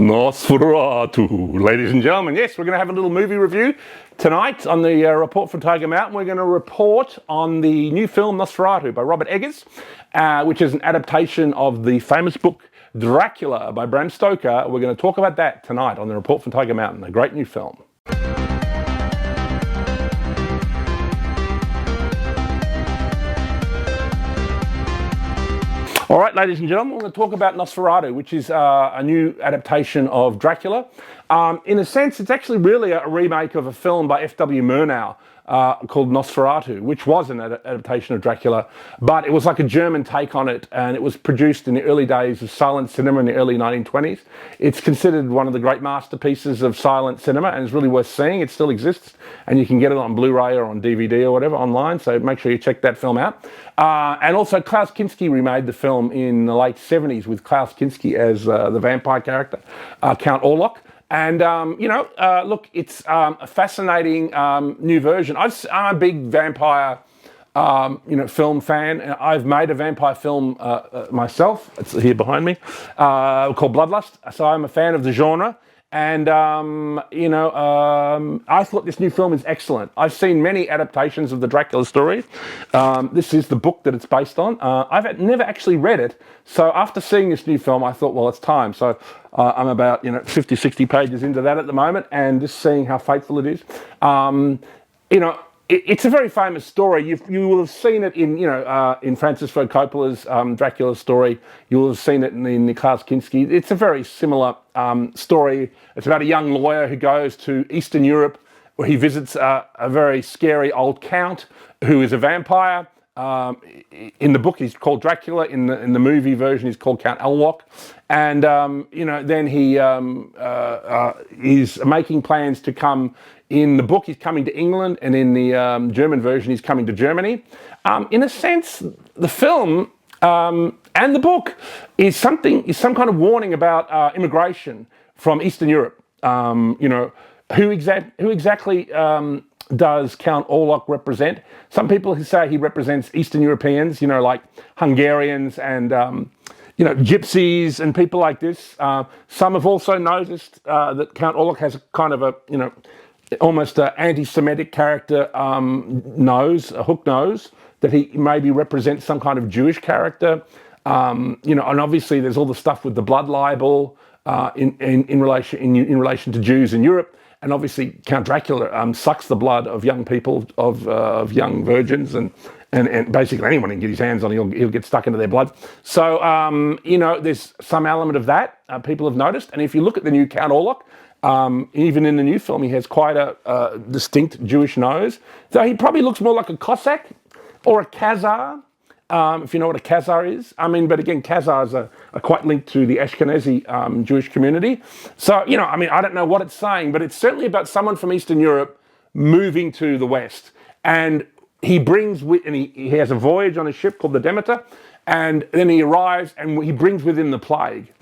Nosferatu, ladies and gentlemen. Yes, we're going to have a little movie review tonight on the Report from Tiger Mountain. We're going to report on the new film Nosferatu by Robert Eggers, which is an adaptation of the famous book Dracula by Bram Stoker. We're going to talk about that tonight on the Report from Tiger Mountain, a great new film. All right, ladies and gentlemen, we're going to talk about Nosferatu, which is a new adaptation of Dracula. In a sense, it's actually really a remake of a film by F.W. Murnau called Nosferatu, which was an adaptation of Dracula, but it was like a German take on it, and it was produced in the early days of silent cinema in the early 1920s. It's considered one of the great masterpieces of silent cinema, and it's really worth seeing. It still exists, and you can get it on Blu-ray or on DVD or whatever online, so make sure you check that film out. And also Klaus Kinski remade the film in the late 70s with Klaus Kinski as the vampire character, Count Orlok. And, look, it's a fascinating new version. I'm a big vampire, film fan. I've made a vampire film myself. It's here behind me, called Bloodlust. So I'm a fan of the genre. And, I thought this new film is excellent. I've seen many adaptations of the Dracula story. This is the book that it's based on. I've never actually read it. So after seeing this new film, I thought, well, it's time. So I'm about, 50, 60 pages into that at the moment, and just seeing how faithful it is. It's a very famous story. You will have seen it in Francis Ford Coppola's Dracula story. You will have seen it in the Klaus Kinski. It's a very similar story. It's about a young lawyer who goes to Eastern Europe, where he visits a very scary old count who is a vampire. In the book, he's called Dracula. In the movie version, he's called Count Orlok. And then he is making plans to come. In the book, he's coming to England, and in the German version, he's coming to Germany. In a sense, the film and the book is some kind of warning about immigration from Eastern Europe. Who exactly does Count Orlok represent? Some people who say he represents Eastern Europeans, like Hungarians and gypsies and people like this. Some have also noticed that Count Orlok has a kind of a almost an anti-Semitic character nose, a hook nose, that he maybe represents some kind of Jewish character. And obviously there's all the stuff with the blood libel in relation to Jews in Europe. And obviously Count Dracula sucks the blood of young people, of young virgins, and basically anyone he can get his hands on, he'll get stuck into their blood. So, there's some element of that people have noticed. And if you look at the new Count Orlok, even in the new film, he has quite a distinct Jewish nose. So he probably looks more like a Cossack or a Khazar, if you know what a Khazar is. But again, Khazars are quite linked to the Ashkenazi Jewish community. So, I don't know what it's saying, but it's certainly about someone from Eastern Europe moving to the West. And he has a voyage on a ship called the Demeter, and then he arrives and he brings with him the plague.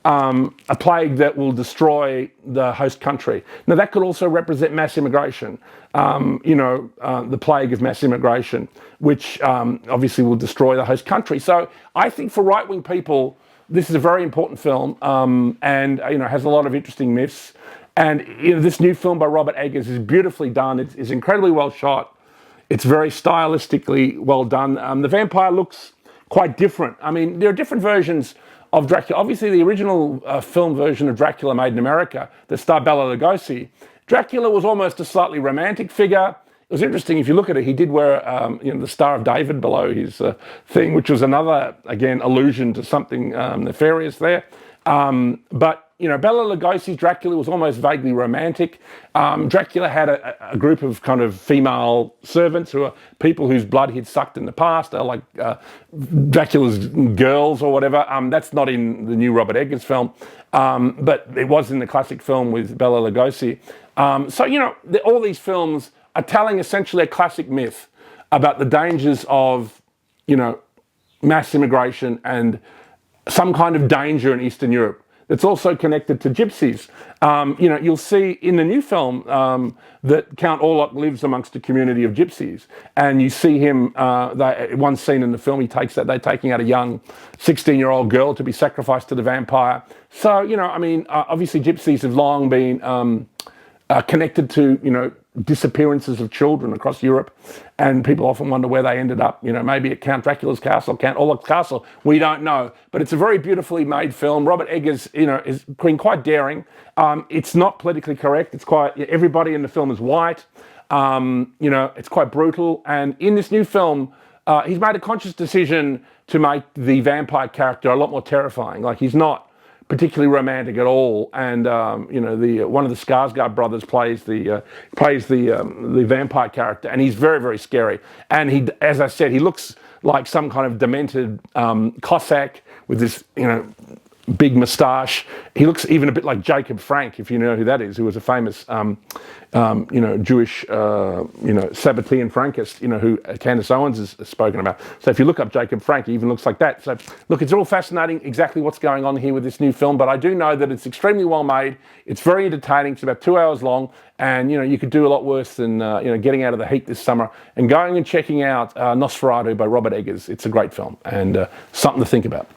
A plague that will destroy the host country. Now, that could also represent mass immigration, the plague of mass immigration, which obviously will destroy the host country. So I think for right-wing people, this is a very important film and has a lot of interesting myths. And this new film by Robert Eggers is beautifully done. It's incredibly well shot. It's very stylistically well done. The vampire looks quite different. There are different versions of Dracula. Obviously, the original film version of Dracula made in America, that starred Bela Lugosi, Dracula was almost a slightly romantic figure. It was interesting, if you look at it, he did wear the Star of David below his thing, which was another, again, allusion to something nefarious there. But Bela Lugosi's Dracula was almost vaguely romantic. Dracula had a group of kind of female servants who are people whose blood he'd sucked in the past, like Dracula's girls or whatever. That's not in the new Robert Eggers film, but it was in the classic film with Bela Lugosi. All these films are telling essentially a classic myth about the dangers of, mass immigration and some kind of danger in Eastern Europe that's also connected to gypsies. You'll see in the new film that Count Orlok lives amongst a community of gypsies, and you see him. One scene in the film, they're taking out a young 16-year-old girl to be sacrificed to the vampire. So obviously gypsies have long been connected to disappearances of children across Europe, and people often wonder where they ended up. Maybe at Count Dracula's castle, Count Orlok's castle. We don't know, but it's a very beautifully made film. Robert Eggers, is been quite daring. It's not politically correct. It's quite everybody in the film is white. It's quite brutal. And in this new film, he's made a conscious decision to make the vampire character a lot more terrifying. Like, he's not particularly romantic at all, and one of the Skarsgård brothers plays the vampire character, and he's very, very scary. And he, as I said, he looks like some kind of demented Cossack with this big moustache. He looks even a bit like Jacob Frank, if you know who that is, who was a famous Jewish Sabbatean Frankist, who Candace Owens has spoken about. So if you look up Jacob Frank, he even looks like that. So look, it's all fascinating exactly what's going on here with this new film, but I do know that it's extremely well made. It's very entertaining. It's about 2 hours long, and you could do a lot worse than getting out of the heat this summer and going and checking out Nosferatu by Robert Eggers. It's a great film and something to think about.